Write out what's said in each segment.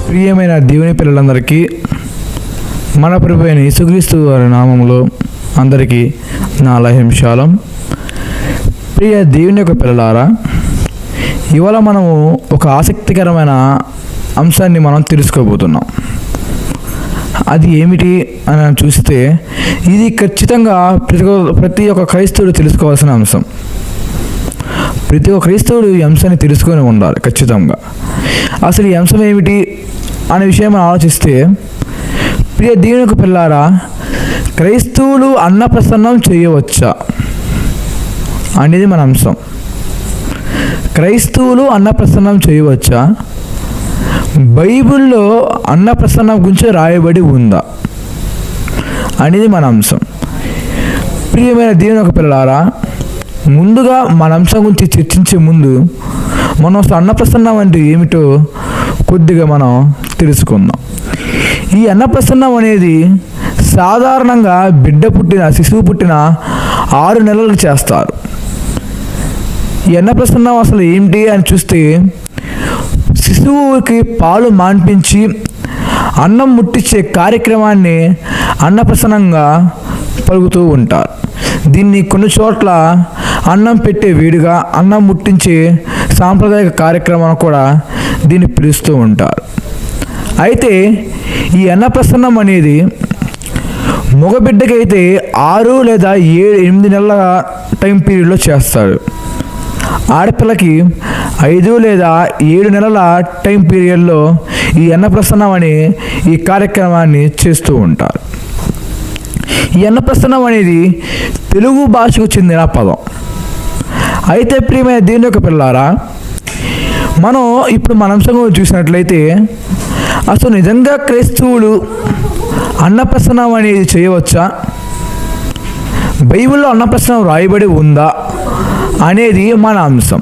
ప్రియమైన దేవుని పిల్లలందరికీ మన ప్రభు అయిన యేసుక్రీస్తు వారి నామములో అందరికీ నా లహం షాలం. ప్రియ దేవుని యొక్క పిల్లలారా, ఇవాళ మనము ఒక ఆసక్తికరమైన అంశాన్ని మనం తెలుసుకోబోతున్నాం. అది ఏమిటి అని చూస్తే ఇది ఖచ్చితంగా ప్రతి ఒక్క క్రైస్తవుడు తెలుసుకోవాల్సిన అంశం. ప్రతి ఒక్క క్రైస్తవుడు ఈ అంశాన్ని తెలుసుకొని ఉండాలి ఖచ్చితంగా. అసలు ఈ అంశం ఏమిటి అనే విషయం మనం ఆలోచిస్తే, ప్రియ దేవుని యొక్క పిల్లారా, క్రైస్తవులు అన్నప్రసన్నం చేయవచ్చా అనేది మన అంశం. క్రైస్తవులు అన్నప్రసన్నం చేయవచ్చా? బైబిల్లో అన్నప్రసన్నం గురించి రాయబడి ఉందా అనేది మన అంశం. ప్రియమైన దేవుని యొక్క పిల్లారా, ముందుగా మన అంశం గురించి చర్చించే ముందు మనం అసలు అన్నప్రసన్నం అంటే ఏమిటో కొద్దిగా మనం తెలుసుకుందాం. ఈ అన్నప్రసన్నం అనేది సాధారణంగా శిశువు పుట్టిన 6 నెలలకు చేస్తారు. ఈ అన్నప్రసన్నం అసలు ఏమిటి అని చూస్తే, శిశువుకి పాలు మాన్పించి అన్నం ముట్టించే కార్యక్రమాన్ని అన్నప్రసన్నంగా పలుకుతూ ఉంటారు. దీన్ని కొన్ని చోట్ల అన్నం పెట్టే వేడిగా అన్నం ముట్టించే సాంప్రదాయక కార్యక్రమం కూడా దీన్ని పిలుస్తూ ఉంటారు. అయితే ఈ అన్నప్రసన్నం అనేది మగబిడ్డకైతే 6 లేదా 8 నెలల టైం పీరియడ్లో చేస్తారు. ఆడపిల్లకి 5 లేదా 7 నెలల టైం పీరియడ్లో ఈ అన్నప్రసన్నం అనే ఈ కార్యక్రమాన్ని చేస్తూ ఉంటారు. ఈ అన్నప్రసన్నం అనేది తెలుగు భాషకు చెందిన పదం. అయితే ప్రియమైన దేవుని యొక్క పిల్లారా, మనం ఇప్పుడు మన అంశంగా చూసినట్లయితే, అసలు నిజంగా క్రైస్తవులు అన్నప్రసన్నం అనేది చేయవచ్చా? బైబిల్లో అన్నప్రసన్నం రాయబడి ఉందా అనేది మన అంశం.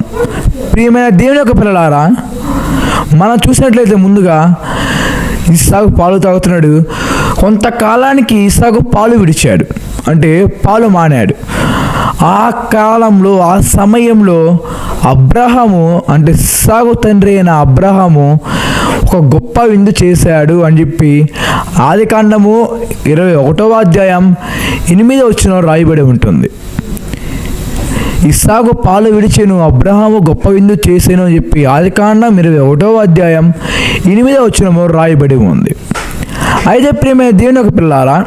ప్రియమైన దేవుని యొక్క పిల్లలారా, మనం చూసినట్లయితే ముందుగా ఇస్సాకు పాలు తాగుతున్నాడు. కొంతకాలానికి ఇస్సాకు పాలు విడిచాడు, అంటే పాలు మానాడు. ఆ కాలంలో, ఆ సమయంలో అబ్రహాము, అంటే ఇస్సాకు తండ్రి అయిన అబ్రహాము ఒక గొప్ప విందు చేశాడు అని చెప్పి ఆదికాండము 21వ అధ్యాయం 8వ వచనం రాయబడి ఉంటుంది. ఇస్సాకు పాలు విడిచెను, అబ్రహాము గొప్ప విందు చేసాను అని చెప్పి ఆదికాండం 21వ అధ్యాయం 8వ వచనము రాయబడి ఉంది. అయితే ప్రియమైన దేవుని యొక్క పిల్లారా,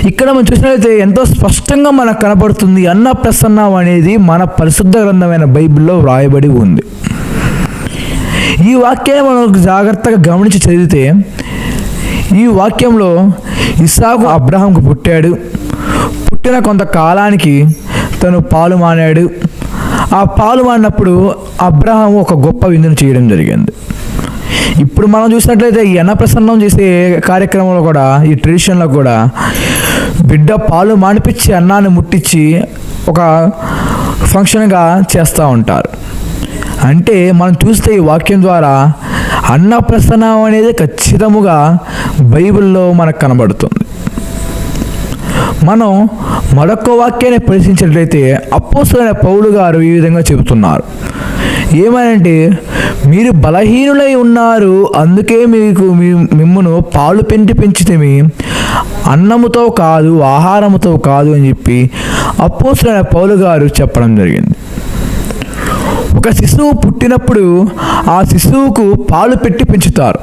ఇక్కడ మనం చూసినట్లయితే ఎంతో స్పష్టంగా మనకు కనపడుతుంది, అన్నప్రసన్నం అనేది మన పరిశుద్ధ గ్రంథమైన బైబిల్లో వ్రాయబడి ఉంది. ఈ వాక్యాన్ని మనం జాగ్రత్తగా గమనించి చదివితే, ఈ వాక్యంలో ఇస్సాకు అబ్రహాంకు పుట్టాడు. పుట్టిన కొంతకాలానికి తను పాలు మానాడు. ఆ పాలు మాడినప్పుడు అబ్రహాము ఒక గొప్ప విందును చేయడం జరిగింది. ఇప్పుడు మనం చూసినట్లయితే ఈ అన్నప్రసన్నం చేసే కార్యక్రమంలో కూడా, ఈ ట్రెడిషన్లో కూడా బిడ్డ పాలు మానిపించి అన్నాన్ని ముట్టించి ఒక ఫంక్షన్గా చేస్తూ ఉంటారు. అంటే మనం చూస్తే ఈ వాక్యం ద్వారా అన్నప్రసన్నం అనేది ఖచ్చితంగా బైబిల్లో మనకు కనబడుతుంది. మనం మరొక వాక్యాన్ని పరిశీలించినట్లయితే అపోస్తలుడైన పౌలు గారు ఈ విధంగా చెబుతున్నారు. ఏమనంటే, మీరు బలహీనులై ఉన్నారు, అందుకే మిమ్మును పాలు పెంచితిమి, అన్నముతో కాదు, ఆహారముతో కాదు అని చెప్పి అపోస్తలుడైన పౌలు గారు చెప్పడం జరిగింది. ఒక శిశువు పుట్టినప్పుడు ఆ శిశువుకు పాలు పెట్టి పెంచుతారు.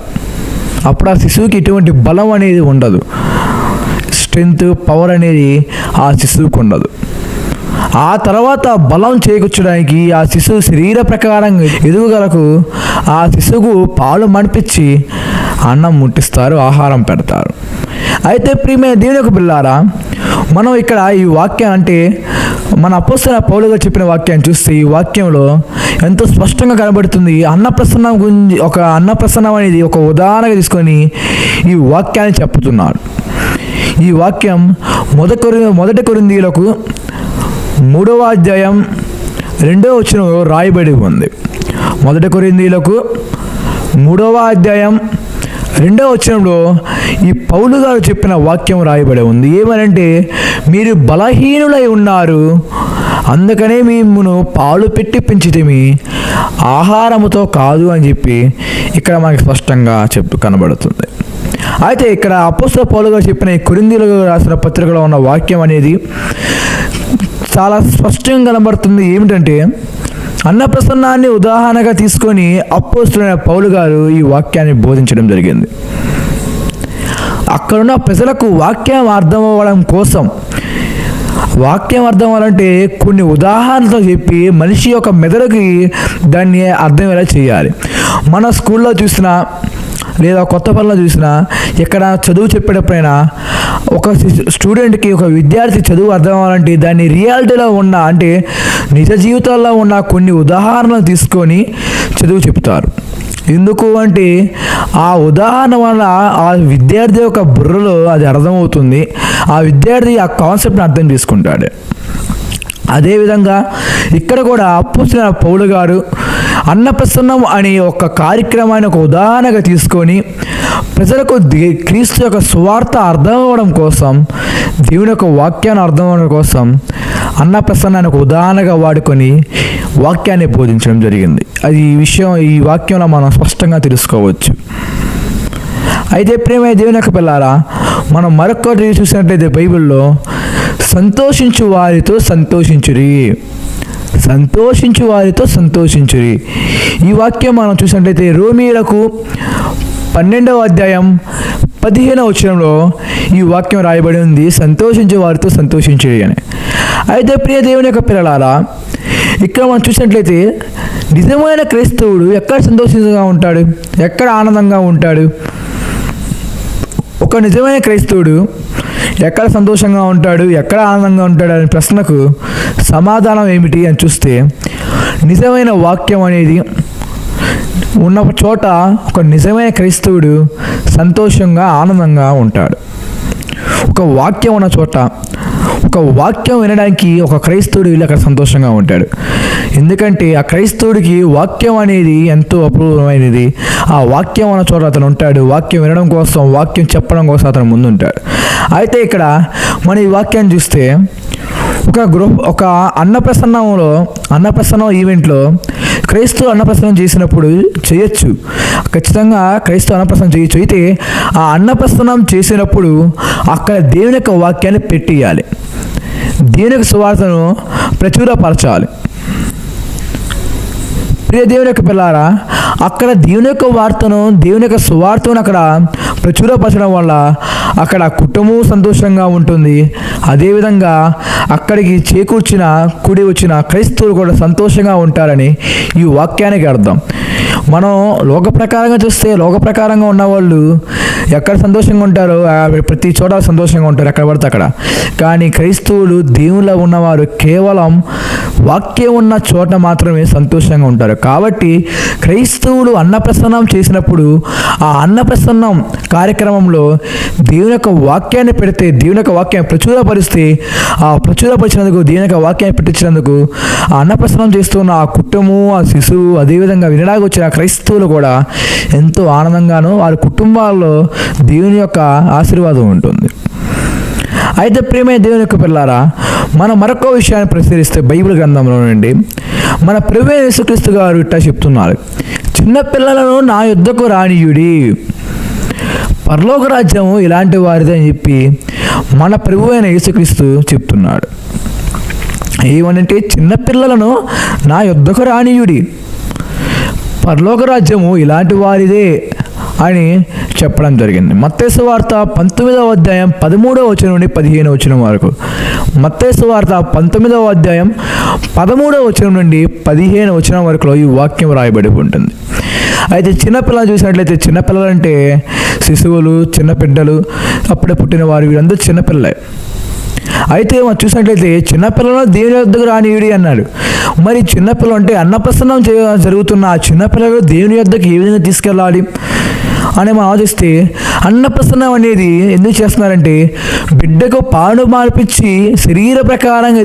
అప్పుడు ఆ శిశువుకి ఎటువంటి బలం అనేది ఉండదు, స్ట్రెంగ్త్, పవర్ అనేది ఆ శిశువుకు ఉండదు. ఆ తర్వాత బలం చేకూర్చడానికి ఆ శిశువు శరీర ప్రకారంగా ఎదుగుదలకు ఆ శిశువుకు పాలు మడిపించి అన్నం ముట్టిస్తారు, ఆహారం పెడతారు. అయితే ప్రియమైన దేవుని యొక్క పిల్లారా, మనం ఇక్కడ ఈ వాక్యం, అంటే మన అపోస్తలుడైన పౌలు గారు చెప్పిన వాక్యాన్ని చూస్తే, ఈ వాక్యంలో ఎంతో స్పష్టంగా కనబడుతుంది. అన్నప్రసన్నం గురించి, ఒక అన్నప్రసన్నం అనేది ఒక ఉదాహరణగా తీసుకొని ఈ వాక్యాన్ని చెప్పుతున్నాడు. ఈ వాక్యం మొదటి కొరింథీయులకు 3వ అధ్యాయం 2వ వచనంలో రాయబడి ఉంది. మొదటి కొరింథీయులకు 3వ అధ్యాయం 2వ వచనంలో ఈ పౌలు గారు చెప్పిన వాక్యం రాయబడి ఉంది. ఏమనంటే, మీరు బలహీనులై ఉన్నారు, అందుకనే మిమ్మును పాలు పెట్టి పెంచితిమి, ఆహారముతో కాదు అని చెప్పి ఇక్కడ మనకి స్పష్టంగా కనబడుతుంది. అయితే ఇక్కడ అపోస్తలుడైన పౌలు గారు చెప్పిన ఈ కొరింథీయులకు రాసిన పత్రికలో ఉన్న వాక్యం అనేది చాలా స్పష్టంగా కనబడుతుంది. ఏమిటంటే అన్నప్రసన్నాన్ని ఉదాహరణగా తీసుకొని అపోస్తలుడైన పౌలు గారు ఈ వాక్యాన్ని బోధించడం జరిగింది. అక్కడున్న ప్రజలకు వాక్యం అర్థం అవ్వడం కోసం, వాక్యం అర్థం అవ్వాలంటే కొన్ని ఉదాహరణలతో చెప్పి మనిషి యొక్క మెదడుకి దాన్ని అర్థమయ్యేలా చేయాలి. మన స్కూల్లో చూసినా లేదా కొత్త పనులు చూసినా ఎక్కడ చదువు చెప్పేటప్పుడైనా ఒక స్టూడెంట్కి, ఒక విద్యార్థి చదువు అర్థం అవ్వాలంటే దాన్ని రియాలిటీలో ఉన్న, అంటే నిజ జీవితాల్లో ఉన్న కొన్ని ఉదాహరణలు తీసుకొని చదువు చెప్తారు. ఎందుకు అంటే ఆ ఉదాహరణ వల్ల ఆ విద్యార్థి యొక్క బుర్రలో అది అర్థమవుతుంది, ఆ విద్యార్థి ఆ కాన్సెప్ట్ని అర్థం చేసుకుంటాడు. అదేవిధంగా ఇక్కడ కూడా అపోస్తలుడైన పౌలు గారు అన్నప్రసన్నం అనే ఒక కార్యక్రమాన్ని ఒక ఉదాహరణగా తీసుకొని ప్రజలకు క్రీస్తు యొక్క సువార్త అర్థం అవ్వడం కోసం, దేవుని యొక్క వాక్యాన్ని అర్థం అవ్వడం కోసం అన్నప్రసన్నాన్ని ఒక ఉదాహరణగా వాడుకొని వాక్యాన్ని బోధించడం జరిగింది. అది ఈ వాక్యంలో మనం స్పష్టంగా తెలుసుకోవచ్చు. అయితే ప్రియమైన దేవుని యొక్క పిల్లారా, మనం మరొకటి చూసినట్లయితే బైబిల్లో సంతోషించు వారితో సంతోషించురి, సంతోషించు వారితో సంతోషించురి. ఈ వాక్యం మనం చూసినట్లయితే రోమీయులకు 12వ అధ్యాయం 15వ వచనంలో ఈ వాక్యం రాయబడి ఉంది, సంతోషించే వారితో సంతోషించురి అని. అయితే ప్రియ దేవుని యొక్క పిల్లలారా, ఇక్కడ మనం చూసినట్లయితే నిజమైన క్రైస్తవుడు ఎక్కడ సంతోషంగా ఉంటాడు, ఎక్కడ ఆనందంగా ఉంటాడు? ఒక నిజమైన క్రైస్తవుడు ఎక్కడ సంతోషంగా ఉంటాడు, ఎక్కడ ఆనందంగా ఉంటాడు అనే ప్రశ్నకు సమాధానం ఏమిటి అని చూస్తే, నిజమైన వాక్యం అనేది ఉన్న చోట ఒక నిజమైన క్రైస్తవుడు సంతోషంగా ఆనందంగా ఉంటాడు. ఒక వాక్యం ఉన్న చోట, ఒక వాక్యం వినడానికి ఒక క్రైస్తవుడు వెళ్ళి అక్కడ సంతోషంగా ఉంటాడు. ఎందుకంటే ఆ క్రైస్తవుడికి వాక్యం అనేది ఎంతో అపూర్వమైనది. ఆ వాక్యం ఉన్న చోట అతను ఉంటాడు. వాక్యం వినడం కోసం, వాక్యం చెప్పడం కోసం అతను ముందుంటాడు. అయితే ఇక్కడ మనం ఈ వాక్యాన్ని చూస్తే ఒక అన్నప్రసన్నం ఈవెంట్లో క్రైస్తవ అన్నప్రసన్నం చేసినప్పుడు చేయొచ్చు, ఖచ్చితంగా క్రైస్తవ అన్నప్రసన్నం చేయొచ్చు. అయితే ఆ అన్నప్రసన్నం చేసినప్పుడు అక్కడ దేవుని యొక్క వాక్యాన్ని పెట్టియాలి, దేవుని యొక్క సువార్తను ప్రచురపరచాలి. ప్రియ దేవుని యొక్క పిల్లారా, అక్కడ దేవుని యొక్క వార్తను, దేవుని యొక్క సువార్తను అక్కడ ప్రచురపరచడం వల్ల అక్కడ కుటుంబం సంతోషంగా ఉంటుంది. అదేవిధంగా అక్కడికి కూడి వచ్చిన క్రైస్తవులు కూడా సంతోషంగా ఉంటారని ఈ వాక్యానికి అర్థం. మనం లోక ప్రకారంగా చూస్తే, లోక ప్రకారంగా ఉన్నవాళ్ళు ఎక్కడ సంతోషంగా ఉంటారో ప్రతి చోట సంతోషంగా ఉంటారు, ఎక్కడ పడితే అక్కడ. కానీ క్రైస్తవులు, దేవుళ్ళ ఉన్నవారు కేవలం వాక్యం ఉన్న చోట మాత్రమే సంతోషంగా ఉంటారు. కాబట్టి క్రైస్తవులు అన్నప్రసన్నం చేసినప్పుడు ఆ అన్నప్రసన్నం కార్యక్రమంలో దేవుని యొక్క వాక్యాన్ని పెడితే, దేవుని యొక్క వాక్యాన్ని ప్రచురపరిస్తే, ఆ ప్రచురపరిచినందుకు, దేవుని యొక్క వాక్యాన్ని పెట్టించినందుకు ఆ అన్నప్రసన్నం చేస్తున్న ఆ కుటుంబం, ఆ శిశువు, అదేవిధంగా వినడానికి వచ్చిన క్రైస్తవులు కూడా ఎంతో ఆనందంగానూ వారి కుటుంబాల్లో దేవుని యొక్క ఆశీర్వాదం ఉంటుంది. అయితే ప్రియమైన దేవుని యొక్క పిల్లారా, మనం మరొక విషయాన్ని పరిశీలిస్తే బైబిల్ గ్రంథంలో నుండి మన ప్రభువైన యేసుక్రీస్తు గారు ఇట్టా చెప్తున్నారు, చిన్నపిల్లలను నా యుద్ధకు రానియుడి, పరలోక రాజ్యము ఇలాంటి వారిది అని చెప్పి మన ప్రభువైన యేసుక్రీస్తు చెప్తున్నాడు. ఏమనంటే చిన్నపిల్లలను నా యుద్ధకు రానియుడి, పరలోక రాజ్యము ఇలాంటి వారిదే అని చెప్పడం జరిగింది. మత్తయి సువార్త 19వ అధ్యాయం 13వ వచనం నుండి 15వ వచనం వరకు, మత్తయి సువార్త 19వ అధ్యాయం 13వ వచనం నుండి 15వ వచనం వరకులో ఈ వాక్యం రాయబడి ఉంటుంది. అయితే చిన్నపిల్లలు చూసినట్లయితే, చిన్నపిల్లలు అంటే శిశువులు, చిన్నపిడ్డలు, అప్పుడే పుట్టిన వారు, వీరందరూ చిన్నపిల్లలే. అయితే మనం చూసినట్లయితే చిన్నపిల్లలను దేవుని యొద్దకు రానియుడి అన్నాడు. మరి చిన్నపిల్లలు అంటే అన్నప్రసన్నం జరుగుతున్న ఆ చిన్నపిల్లలు దేవుని యొద్దకు ఏ విధంగా తీసుకెళ్ళాలి అని మనం ఆలోచిస్తే, అన్నప్రసన్నం అనేది ఎందుకు చేస్తున్నారంటే బిడ్డకు పాలు మార్పించి శరీర ప్రకారంగా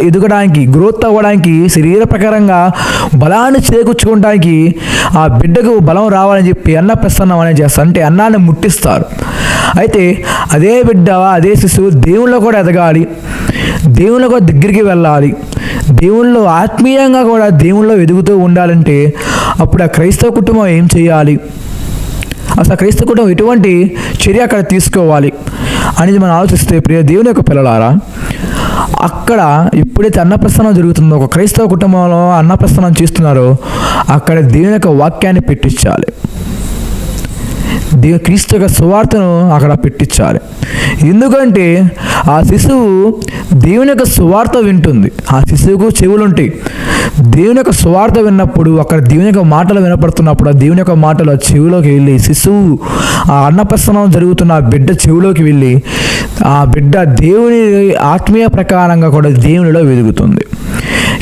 ఎదగడానికి, గ్రోత్ అవ్వడానికి, శరీర ప్రకారంగా బలాన్ని చేకూర్చుకోవడానికి, ఆ బిడ్డకు బలం రావాలని చెప్పి అన్నప్రసన్నం అనేది చేస్తారు. అంటే అన్నాన్ని ముట్టిస్తారు. అయితే అదే బిడ్డ, అదే శిశువు దేవుళ్ళో కూడా ఎదగాలి, దేవుళ్ళ కూడా దగ్గరికి వెళ్ళాలి, దేవుళ్ళో ఆత్మీయంగా కూడా దేవుళ్ళో ఎదుగుతూ ఉండాలంటే అప్పుడు ఆ క్రైస్తవ కుటుంబం ఏం చేయాలి, అసలు క్రైస్తవ కుటుంబం ఎటువంటి చర్య అక్కడ తీసుకోవాలి అనేది మనం ఆలోచిస్తే ప్రియ దేవుని యొక్క పిల్లలారా, అక్కడ ఎప్పుడైతే అన్నప్రస్థానం జరుగుతుందో, ఒక క్రైస్తవ కుటుంబంలో అన్నప్రస్థానం చేస్తున్నారో అక్కడ దేవుని యొక్క వాక్యాన్ని పెట్టించాలి, క్రీస్తు యొక్క సువార్తను అక్కడ పెట్టించాలి. ఎందుకంటే ఆ శిశువు దేవుని యొక్క సువార్త వింటుంది, ఆ శిశువుకు చెవులు ఉంటాయి. దేవుని యొక్క సువార్త విన్నప్పుడు, అక్కడ దేవుని యొక్క మాటలు వినపడుతున్నప్పుడు, ఆ దేవుని యొక్క మాటలు ఆ చెవిలోకి వెళ్ళి, శిశువు ఆ అన్నప్రస్థానం జరుగుతున్న ఆ బిడ్డ చెవిలోకి వెళ్ళి, ఆ బిడ్డ దేవుని ఆత్మీయ ప్రకారంగా కూడా దేవునిలో వెలుగుతుంది.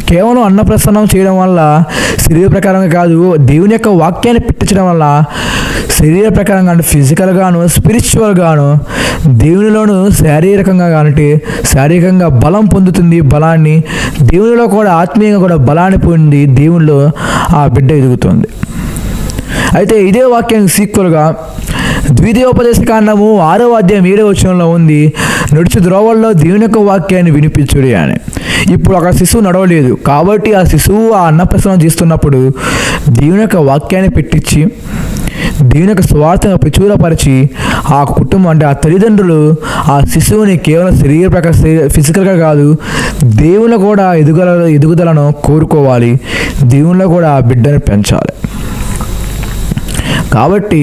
కేవలం అన్నప్రస్థానం చేయడం వల్ల శరీర ప్రకారంగా కాదు, దేవుని యొక్క వాక్యాన్ని పెట్టించడం వల్ల శరీర ప్రకారంగా అంటే ఫిజికల్గాను స్పిరిచువల్గాను దేవునిలోను శారీరకంగా అంటే శారీరకంగా బలం పొందుతుంది. బలాన్ని దేవునిలో కూడా ఆత్మీయంగా కూడా బలాన్ని పొంది దేవునిలో ఆ బిడ్డ ఎదుగుతుంది. అయితే ఇదే వాక్యానికి సీక్వల్గా ద్వితీయోపదేశ కాండము 6వ అధ్యాయం 7వ వచనంలో ఉంది, నడుచు ద్రోవల్లో దేవుని యొక్క వాక్యాన్ని వినిపించుడి అని. ఇప్పుడు అక్కడ శిశువు నడవలేదు కాబట్టి ఆ శిశువు ఆ అన్నప్రసనం చేస్తున్నప్పుడు దేవుని యొక్క వాక్యాన్ని పెట్టించి దేవుని యొక్క స్వార్థంగా ప్రచురపరిచి ఆ కుటుంబం అంటే ఆ తల్లిదండ్రులు ఆ శిశువుని కేవలం శరీర ప్రకారం ఫిజికల్గా కాదు దేవునిలో కూడా ఎదుగుదలను కోరుకోవాలి, దేవునిలో కూడా ఆ బిడ్డను పెంచాలి. కాబట్టి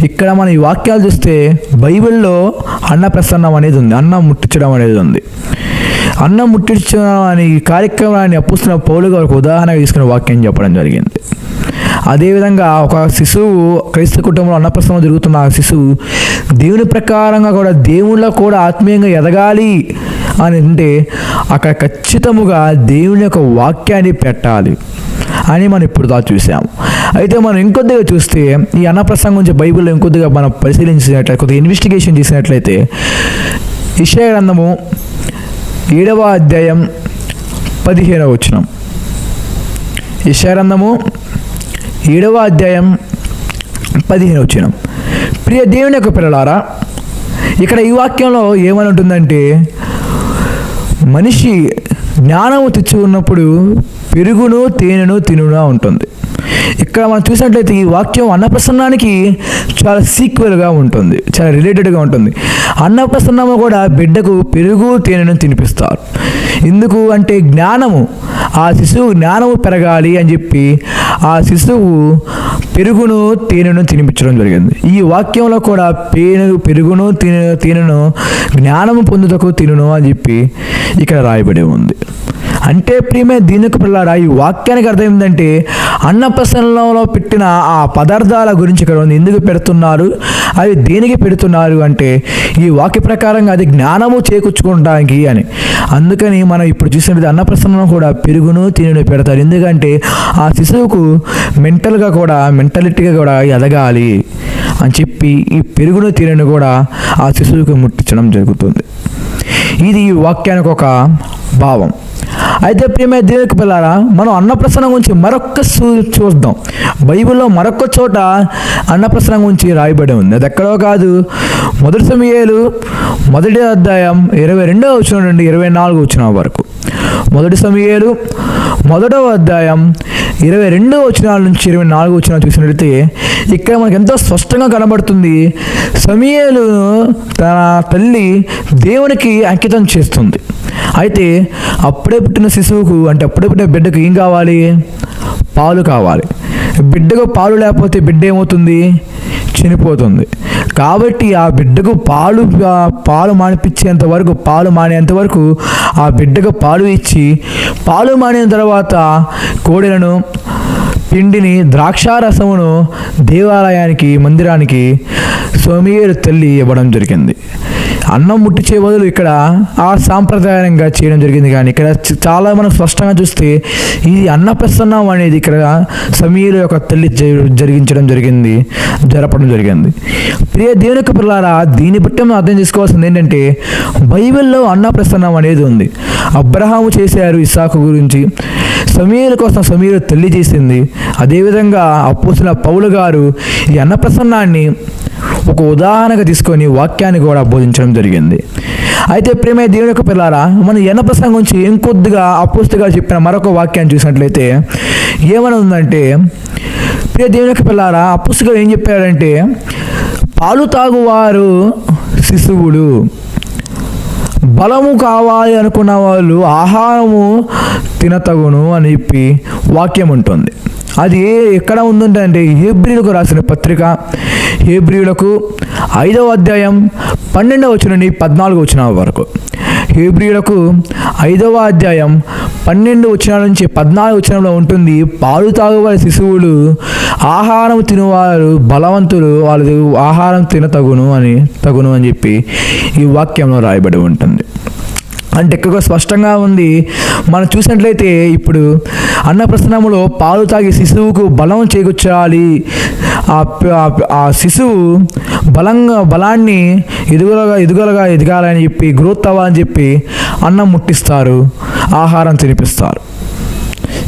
ఇక్కడ మనం ఈ వాక్యాలు చూస్తే బైబిల్లో అన్నప్రసన్నం అనేది ఉంది, అన్నం ముట్టించడం అనేది ఉంది. అన్నం ముట్టించడం అనే ఈ కార్యక్రమాన్ని అప్పుస్తున్న పౌలు గారు ఒక ఉదాహరణగా తీసుకునే వాక్యం చెప్పడం జరిగింది. అదేవిధంగా ఒక శిశువు క్రైస్తవ కుటుంబంలో అన్నప్రసన్నం జరుగుతున్న ఆ శిశువు దేవుని ప్రకారంగా కూడా దేవుళ్ళో కూడా ఆత్మీయంగా ఎదగాలి అని అంటే అక్కడ ఖచ్చితముగా దేవుని యొక్క వాక్యాన్ని పెట్టాలి అని మనం ఇప్పుడు దాకా చూసాము. అయితే మనం ఇంకొద్దిగా చూస్తే ఈ అన్నప్రసంగం గురించి బైబిల్లో ఇంకొద్దిగా మనం పరిశీలించినట్లయితే, కొద్దిగా ఇన్వెస్టిగేషన్ చేసినట్లయితే యెషయా గ్రంథము 7వ అధ్యాయం 15వ వచనం. యెషయా గ్రంథము 7వ అధ్యాయం 15వ వచనం. ప్రియ దేవుని యొక్క పిల్లలారా, ఇక్కడ ఈ వాక్యంలో ఏమని ఉంటుందంటే, మనిషి జ్ఞానము తెచ్చి ఉన్నప్పుడు పెరుగును తేనెను తినునా ఉంటుంది. ఇక్కడ మనం చూసినట్లయితే ఈ వాక్యం అన్నప్రసన్నానికి చాలా సీక్వెల్గా ఉంటుంది, చాలా రిలేటెడ్గా ఉంటుంది. అన్నప్రసన్నము కూడా బిడ్డకు పెరుగు తేనెను తినిపిస్తారు. ఎందుకు అంటే జ్ఞానము, ఆ శిశువు జ్ఞానము పెరగాలి అని చెప్పి ఆ శిశువు పెరుగును తేనెను తినిపించడం జరిగింది. ఈ వాక్యంలో కూడా పెరుగును తేనెను జ్ఞానము పొందుటకు తినును అని చెప్పి ఇక్కడ రాయబడి ఉంది. అంటే ప్రియమే దీని యొక్క పిల్లారా, ఈ వాక్యానికి అర్థం ఏంటంటే అన్నప్రసన్నంలో పెట్టిన ఆ పదార్థాల గురించి ఇక్కడ ఉంది. ఎందుకు పెడుతున్నారు, అవి దేనికి పెడుతున్నారు అంటే ఈ వాక్య ప్రకారంగా అది జ్ఞానము చేకూర్చుకోవడానికి అని. అందుకని మనం ఇప్పుడు చూసినట్టు అన్నప్రసన్నంలో కూడా పెరుగును తేనెను పెడతారు. ఎందుకంటే ఆ శిశువుకు మెంటాలిటీగా కూడా ఎదగాలి అని చెప్పి ఈ పెరుగును తేనెను కూడా ఆ శిశువుకు ముట్టించడం జరుగుతుంది. ఇది ఈ వాక్యానికి ఒక భావం. అయితే ప్రియమైన దేవునికి పిల్లారా, మనం అన్నప్రసన్నం గురించి మరొక్క చూద్దాం. బైబిల్లో మరొక చోట అన్నప్రసన్నం గురించి రాయబడి ఉంది. అది ఎక్కడో కాదు, 1 సమూయేలు 1వ అధ్యాయం 22వ వచనం నుండి 24వ వచనం వరకు. 1 సమూయేలు 1వ అధ్యాయం 22వ వచనాల నుంచి 24వ వచనం చూసినట్లయితే ఇక్కడ మనకు ఎంతో స్పష్టంగా కనబడుతుంది. సమూయేలు తన తల్లి దేవునికి అంకితం చేస్తుంది. అయితే అప్పుడే పుట్టిన శిశువుకు అంటే అప్పుడే పుట్టిన బిడ్డకు ఏం కావాలి, పాలు కావాలి. బిడ్డకు పాలు లేకపోతే బిడ్డ ఏమవుతుంది, చనిపోతుంది. కాబట్టి ఆ బిడ్డకు పాలు మానిపించేంత వరకు, పాలు మానేంత వరకు ఆ బిడ్డకు పాలు ఇచ్చి, పాలు మానిన తర్వాత కోడెలను పిండిని ద్రాక్షారసమును దేవాలయానికి మందిరానికి సమూయేలు తల్లి ఇవ్వడం జరిగింది. అన్నం ముట్టించే బదులు ఇక్కడ ఆ సాంప్రదాయంగా చేయడం జరిగింది. కానీ ఇక్కడ చాలా మనం స్పష్టంగా చూస్తే ఇది అన్నప్రసన్నం అనేది ఇక్కడ సమూయేలు యొక్క తల్లి జరపడం జరిగింది. ప్రియ దేవుని యొక్క పిల్లారా, దీన్ని బట్టి మనం అర్థం చేసుకోవాల్సింది ఏంటంటే బైబిల్లో అన్నప్రసన్నం అనేది ఉంది. అబ్రహాము చేశారు ఇస్సాకు గురించి, సమూయేలు కోసం సమూయేలు తల్లి చేసింది. అదేవిధంగా అపోస్తలుడైన పౌలు గారు ఈ అన్నప్రసన్నాన్ని ఒక ఉదాహరణగా తీసుకొని వాక్యాన్ని కూడా బోధించడం జరిగింది. అయితే ప్రేమ దేవుని యొక్క పిల్లారా, మన యన్న ప్రసంగం గురించి ఇంకొద్దిగా అపోస్తలుగా చెప్పిన మరొక వాక్యాన్ని చూసినట్లయితే ఏమని ఉందంటే, ప్రియ దేవుని యొక్క పిల్లారా, అపోస్తలుగా ఏం చెప్పారంటే, పాలు తాగువారు శిశువులు, బలము కావాలి అనుకున్న వాళ్ళు ఆహారము తినతగును అని చెప్పి వాక్యం ఉంటుంది. అది ఎక్కడ ఉందంటే హెబ్రీయులకు రాసిన పత్రిక, హెబ్రీయులకు 5వ అధ్యాయం 12వ వచనం నుండి 14వ వచనం వరకు. హెబ్రీయులకు 5వ అధ్యాయం 12 వచనాల నుంచి 14 వచనంలో ఉంటుంది, పాలు తాగువారి శిశువులు, ఆహారం తినేవారు బలవంతులు, వాళ్ళు ఆహారం తగును అని చెప్పి ఈ వాక్యంలో రాయబడి ఉంటుంది. అంటే ఎక్కువగా స్పష్టంగా ఉంది. మనం చూసినట్లయితే ఇప్పుడు అన్నప్రసన్నములో పాలు తాగి శిశువుకు బలం చేకూర్చాలి, ఆ శిశువు బలాన్ని ఎదగాలని చెప్పి, గ్రోత్ అవ్వాలని చెప్పి అన్నం ముట్టిస్తారు, ఆహారం తినిపిస్తారు.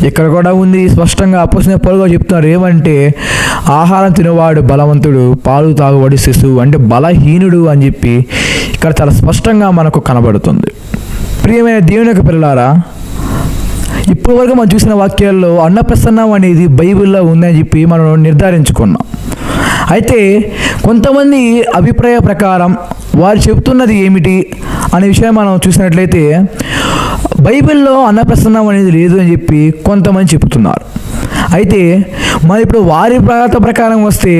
ఇక్కడ కూడా ఉంది స్పష్టంగా అపోస్తలుడైన పౌలు చెప్తున్నారు ఏమంటే, ఆహారం తినేవాడు బలవంతుడు, పాలు తాగువాడు శిశువు, అంటే బలహీనుడు అని చెప్పి ఇక్కడ చాలా స్పష్టంగా మనకు కనబడుతుంది. ప్రియమైన దేవుని యొక్క పిల్లలారా, ఇప్పటి వరకు మనం చూసిన వాక్యాల్లో అన్నప్రసన్నం అనేది బైబిల్లో ఉందని చెప్పి మనం నిర్ధారించుకున్నాం. అయితే కొంతమంది అభిప్రాయ ప్రకారం వారు చెబుతున్నది ఏమిటి అనే విషయం మనం చూసినట్లయితే, బైబిల్లో అన్నప్రసన్నం అనేది లేదు అని చెప్పి కొంతమంది చెబుతున్నారు. అయితే మరి ఇప్పుడు వారి ప్రకారం వస్తే,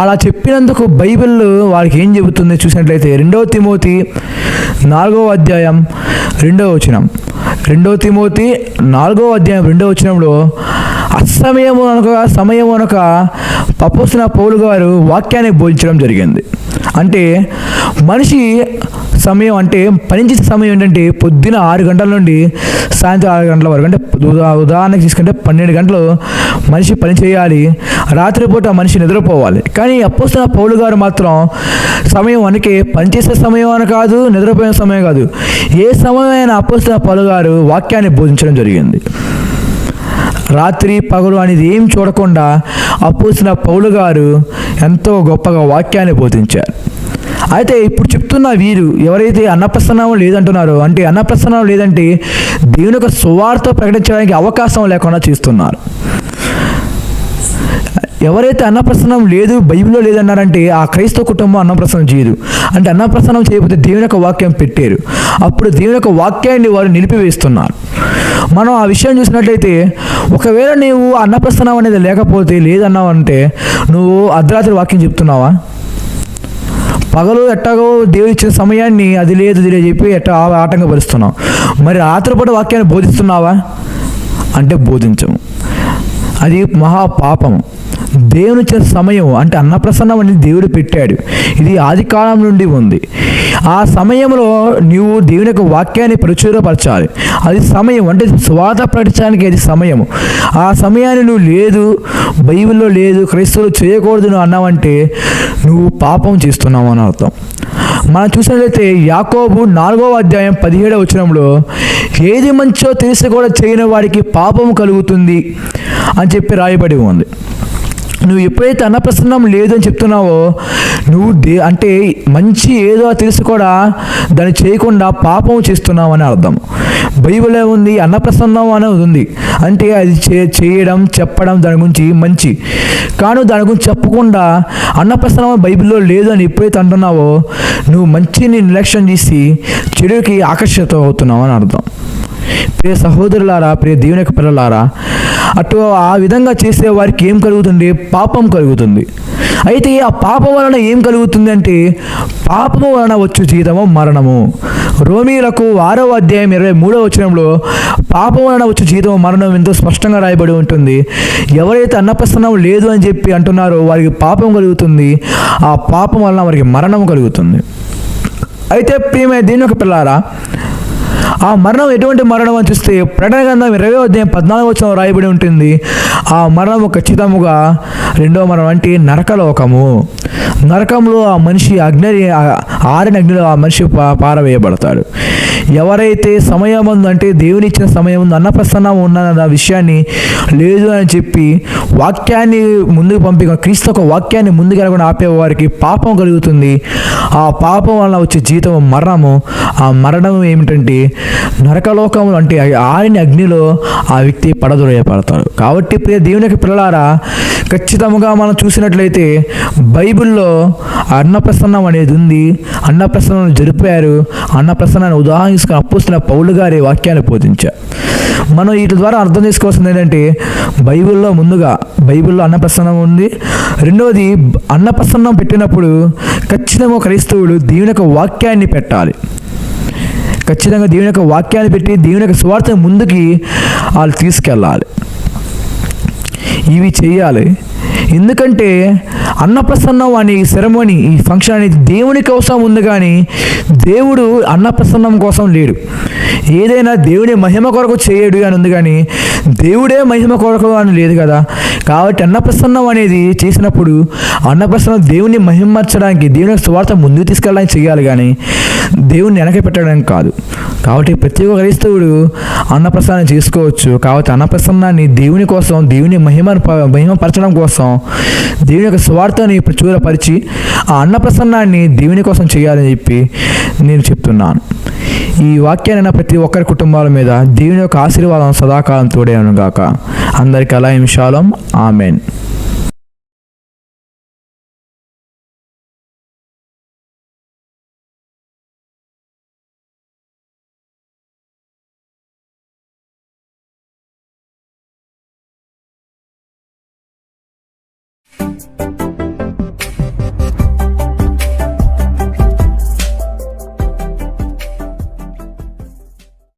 అలా చెప్పినందుకు బైబిల్ వారికి ఏం చెబుతుంది చూసినట్లయితే 2 తిమోతి 4వ అధ్యాయం 2వ వచనం. 2 తిమోతి 4వ అధ్యాయం 2వ వచనంలో సమయం అనక అపోస్తలుడైన పౌలు గారు వాక్యాన్ని బోధించడం జరిగింది. అంటే మనిషి సమయం అంటే పనిచేసే సమయం ఏంటంటే పొద్దున 6 గంటల నుండి సాయంత్రం 6 గంటల వరకు. అంటే ఉదాహరణకి తీసుకుంటే 12 గంటలు మనిషి పని చేయాలి, రాత్రిపూట మనిషి నిద్రపోవాలి. కానీ అపోస్తలుడైన పౌలు గారు మాత్రం సమయం అనకే పనిచేసే సమయం అని కాదు, నిద్రపోయే సమయం కాదు, ఏ సమయమైనా అపోస్తలుడైన పౌలు గారు వాక్యాన్ని బోధించడం జరిగింది. రాత్రి పగలు అనేది ఏం చూడకుండా అపోస్తలుడైన పౌలు గారు ఎంతో గొప్పగా వాక్యాన్ని బోధించారు. అయితే ఇప్పుడు చెప్తున్న వీరు ఎవరైతే అన్నప్రసన్నం లేదంటున్నారో, అంటే అన్నప్రసన్నం లేదంటే దేవుని యొక్క సువార్త ప్రకటించడానికి అవకాశం లేకుండా చేస్తున్నారు. ఎవరైతే అన్నప్రసన్నం లేదు బైబిల్లో లేదన్నారంటే ఆ క్రైస్తవ కుటుంబం అన్నప్రసన్నం చేయదు. అంటే అన్నప్రసన్నం చేయకపోతే దేవుని యొక్క వాక్యం పెట్టారు, అప్పుడు దేవుని యొక్క వాక్యాన్ని వారు నిలిపివేస్తున్నారు. మనం ఆ విషయం చూసినట్లయితే, ఒకవేళ నీవు అన్నప్రసన్నం అనేది లేకపోతే లేదన్నావు అంటే నువ్వు అర్ధరాత్రి వాక్యం చెప్తున్నావా? పగలు ఎట్టాగో దేవుడు ఇచ్చిన సమయాన్ని అది లేదు చెప్పి ఆటంకపరుస్తున్నావు. మరి రాత్రిపూట వాక్యాన్ని బోధిస్తున్నావా అంటే బోధించము. అది మహాపాపము. దేవుని ఇచ్చిన సమయం అంటే అన్నప్రసన్నం అనేది దేవుడు పెట్టాడు, ఇది ఆది కాలం నుండి ఉంది. ఆ సమయంలో నీవు దేవుని యొక్క వాక్యాన్ని ప్రచురపరచాలి. అది సమయం, అంటే స్వార్థ ప్రకటించడానికి అది సమయము. ఆ సమయాన్ని నువ్వు లేదు, బైబిల్లో లేదు, క్రైస్తవులు చేయకూడదు నువ్వు అన్నావంటే నువ్వు పాపం చేస్తున్నావు అని అర్థం. మనం చూసినట్లయితే యాకోబు 4వ అధ్యాయం 17వ వచనంలో, ఏది మంచో తెలిసి కూడా చేయని వాడికి పాపం కలుగుతుంది అని చెప్పి రాయబడి ఉంది. నువ్వు ఎప్పుడైతే అన్నప్రసన్నం లేదు అని చెప్తున్నావో, నువ్వు అంటే మంచి ఏదో తెలిసి కూడా దాన్ని చేయకుండా పాపం చేస్తున్నావు అని అర్థం. బైబిల్లో ఉంది అన్నప్రసన్నం అనేది ఉంది, అంటే అది చేయడం చెప్పడం దాని గురించి మంచి. కానీ దాని గురించి చెప్పకుండా అన్నప్రసన్నం బైబిల్లో లేదు అని ఎప్పుడైతే అంటున్నావో నువ్వు మంచిని నిర్లక్ష్యం చేసి చెడుకి ఆకర్షిత అవుతున్నావు అని అర్థం. ప్రియ సహోదరులారా, ప్రియ దేవుని యొక్క పిల్లలారా, అటు ఆ విధంగా చేసే వారికి ఏం కలుగుతుంది? పాపం కలుగుతుంది. అయితే ఆ పాపం వలన ఏం కలుగుతుంది అంటే, పాపము వలన వచ్చు జీతము మరణము. రోమీయులకు 6వ అధ్యాయం 23వ వచనంలో పాపం వలన వచ్చు జీతము మరణం ఎంతో స్పష్టంగా రాయబడి ఉంటుంది. ఎవరైతే అన్నప్రసన్నం లేదు అని చెప్పి అంటున్నారో వారికి పాపం కలుగుతుంది, ఆ పాపం వలన వారికి మరణం కలుగుతుంది. అయితే ప్రియమైన దేవుని యొక్క పిల్లారా, ఆ మరణం ఎటువంటి మరణం అని చూస్తే ప్రకటన గ్రంథం 20వ అధ్యాయం 14వ వచనం రాయబడి ఉంటుంది. ఆ మరణము ఖచ్చితముగా రెండవ మరణం అంటే నరకలోకము. నరకంలో ఆ మనిషి ఆరిన అగ్నిలో ఆ మనిషి పారవేయబడతాడు. ఎవరైతే సమయం ఉంది అంటే దేవుని ఇచ్చిన సమయం ఉంది అన్నప్రసన్నం ఉన్న విషయాన్ని లేదు అని చెప్పి వాక్యాన్ని ముందుకు పంపి క్రీస్తు ఒక వాక్యాన్ని ముందుకు వెళ్ళకుండా ఆపే వారికి పాపం కలుగుతుంది. ఆ పాపం వలన వచ్చే జీతం మరణము. ఆ మరణం ఏమిటంటే నరకలోకం అంటే ఆరిని అగ్నిలో ఆ వ్యక్తి పడదొరయబడతాడు. కాబట్టి ప్రియ దేవుని యొక్క పిల్లలారా, ఖచ్చితంగా మనం చూసినట్లయితే బైబిల్లో అన్నప్రసన్నం అనేది ఉంది. అన్నప్రసన్నం జరిపారు. అన్నప్రసన్నాన్ని ఉదాహరించుకుని అపోస్తలుడైన పౌలు గారి వాక్యాన్ని బోధించారు. మనం వీటి ద్వారా అర్థం చేసుకోవాల్సింది ఏంటంటే బైబిల్లో అన్నప్రసన్నం ఉంది. రెండవది, అన్నప్రసన్నం పెట్టినప్పుడు ఖచ్చితంగా క్రైస్తవుడు దేవుని యొక్క వాక్యాన్ని పెట్టాలి. ఖచ్చితంగా దేవుని యొక్క వాక్యాన్ని పెట్టి దేవుని యొక్క సువార్తను ముందుకి వాళ్ళు తీసుకెళ్ళాలి. ఇవి చేయాలి. ఎందుకంటే అన్నప్రసన్నం అనే సెరమోనీ, ఈ ఫంక్షన్ అనేది దేవుని కోసం ఉంది, కానీ దేవుడు అన్నప్రసన్నం కోసం లేడు. ఏదైనా దేవుని మహిమ కొరకు చేయడు అని ఉంది, కానీ దేవుడే మహిమ కొరకు అని లేదు కదా. కాబట్టి అన్నప్రసన్నం అనేది చేసినప్పుడు అన్నప్రసన్నం దేవుని మహిమర్చడానికి, దేవుని స్వార్థ ముందుకు తీసుకెళ్ళడానికి చేయాలి, కానీ దేవుని వెనక పెట్టడానికి కాదు. కాబట్టి ప్రతి ఒక్క క్రైస్తవుడు అన్నప్రసన్నం చేసుకోవచ్చు. కాబట్టి అన్నప్రసన్నాన్ని దేవుని కోసం, దేవుని మహిమపరచడం కోసం, దేవుని యొక్క స్వార్థాన్ని ప్రచురపరిచి ఆ అన్నప్రసన్నాన్ని దేవుని కోసం చేయాలని చెప్పి నేను చెప్తున్నాను. ఈ వాక్యాన్ని ప్రతి ఒక్కరి కుటుంబాల మీద దేవుని యొక్క ఆశీర్వాదం సదాకాలం తోడేను గాక. అందరికీ అలా షాలోమ్. ఆమెన్.